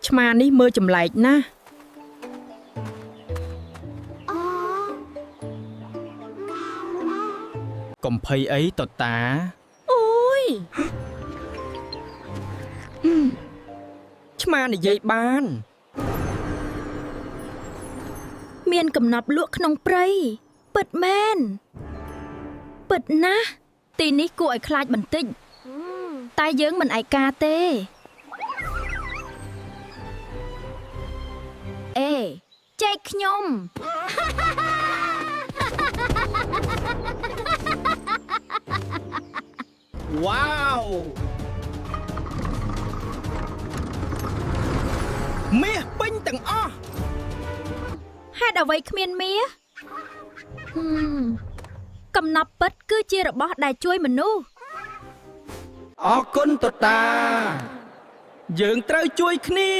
ឆ្មានេះមើលចម្លែកណាស់កំភៃអីតតាអូយឆ្មានិយាយបានមានកំណប់លក់ក្នុងព្រៃពិតមែនពិតណាស់ទីនេះគួរឲ្យខ្លាចបន្តិចតែយើងមិនឯកាទេអេចែកខ្ញុំវ៉ាវមាសពេញទាំងអស់ហេតុអ្វីគ្មានមាសកំណប់ពិតគឺជារបស់ដែលជួយមនុស្សអរគុណតតាយើងត្រូវជួយគ្នា